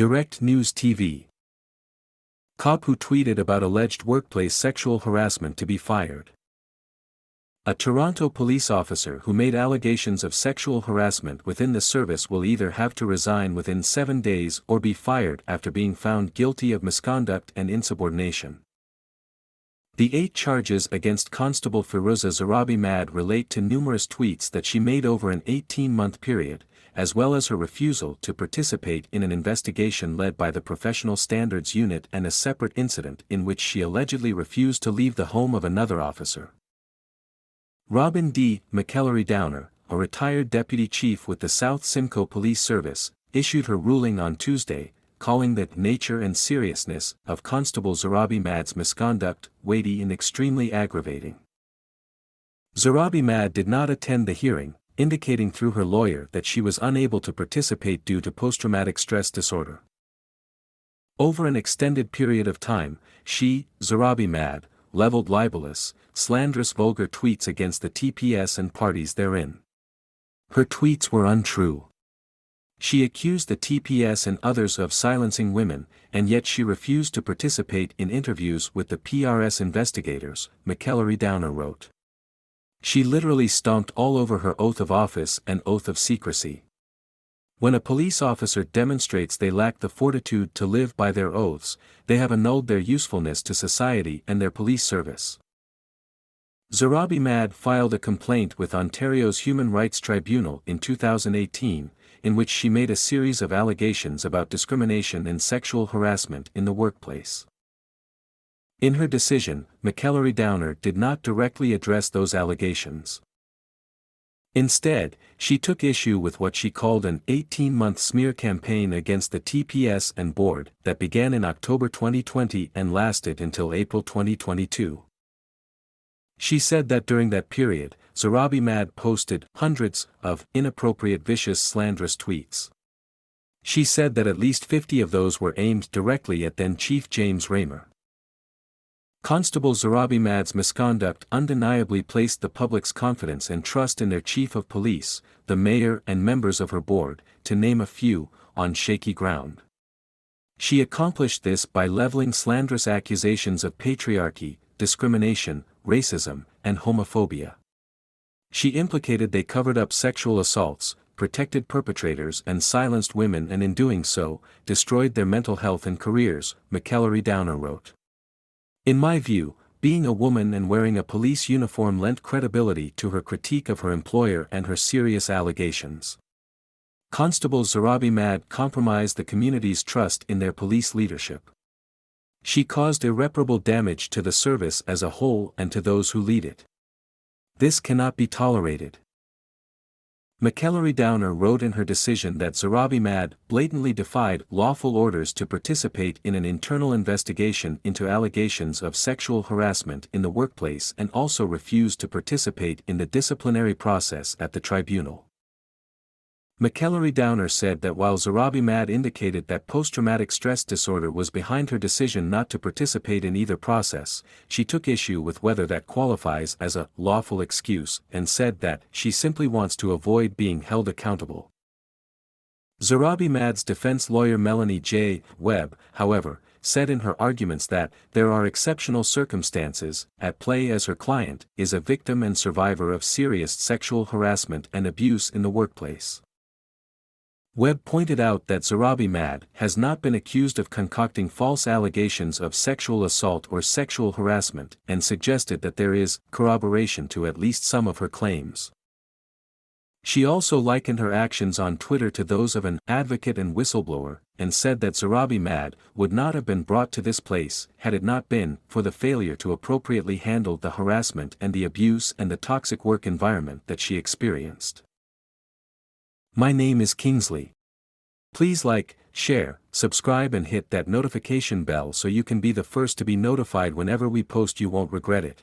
Direct News TV. Cop who tweeted about alleged workplace sexual harassment to be fired. A Toronto police officer who made allegations of sexual harassment within the service will either have to resign within 7 days or be fired after being found guilty of misconduct and insubordination. The 8 charges against Constable Firuza Zarabi Mad relate to numerous tweets that she made over an 18-month period, as well as her refusal to participate in an investigation led by the Professional Standards Unit and a separate incident in which she allegedly refused to leave the home of another officer. Robin D. McEllery Downer, a retired deputy chief with the South Simcoe Police Service, issued her ruling on Tuesday, calling the nature and seriousness of Constable Zarabi Mad's misconduct weighty and extremely aggravating. Zarabi Mad did not attend the hearing, indicating through her lawyer that she was unable to participate due to post-traumatic stress disorder. Over an extended period of time, she, Zarabi Mad, leveled libelous, slanderous vulgar tweets against the TPS and parties therein. Her tweets were untrue. She accused the TPS and others of silencing women, and yet she refused to participate in interviews with the PRS investigators, McEllery Downer wrote. She literally stomped all over her oath of office and oath of secrecy. When a police officer demonstrates they lack the fortitude to live by their oaths, they have annulled their usefulness to society and their police service. Zarabi Mad filed a complaint with Ontario's Human Rights Tribunal in 2018, in which she made a series of allegations about discrimination and sexual harassment in the workplace. In her decision, McEllery Downer did not directly address those allegations. Instead, she took issue with what she called an 18-month smear campaign against the TPS and board that began in October 2020 and lasted until April 2022. She said that during that period, Zarabi Mad posted hundreds of inappropriate, vicious, slanderous tweets. She said that at least 50 of those were aimed directly at then Chief James Raymer. Constable Zarabi Mad's misconduct undeniably placed the public's confidence and trust in their chief of police, the mayor and members of her board, to name a few, on shaky ground. She accomplished this by leveling slanderous accusations of patriarchy, discrimination, racism, and homophobia. She implicated they covered up sexual assaults, protected perpetrators and silenced women, and in doing so, destroyed their mental health and careers, McEllery Downer wrote. In my view, being a woman and wearing a police uniform lent credibility to her critique of her employer and her serious allegations. Constable Zarabi Mad compromised the community's trust in their police leadership. She caused irreparable damage to the service as a whole and to those who lead it. This cannot be tolerated. McEllery Downer wrote in her decision that Zarabi Mad blatantly defied lawful orders to participate in an internal investigation into allegations of sexual harassment in the workplace and also refused to participate in the disciplinary process at the tribunal. McEllery Downer said that while Zarabi Mad indicated that post-traumatic stress disorder was behind her decision not to participate in either process, she took issue with whether that qualifies as a lawful excuse and said that she simply wants to avoid being held accountable. Zarabi Mad's defense lawyer Melanie J. Webb, however, said in her arguments that there are exceptional circumstances at play as her client is a victim and survivor of serious sexual harassment and abuse in the workplace. Webb pointed out that Zarabi Mad has not been accused of concocting false allegations of sexual assault or sexual harassment and suggested that there is corroboration to at least some of her claims. She also likened her actions on Twitter to those of an advocate and whistleblower, and said that Zarabi Mad would not have been brought to this place had it not been for the failure to appropriately handle the harassment and the abuse and the toxic work environment that she experienced. My name is Kingsley. Please like, share, subscribe and hit that notification bell so you can be the first to be notified whenever we post. You won't regret it.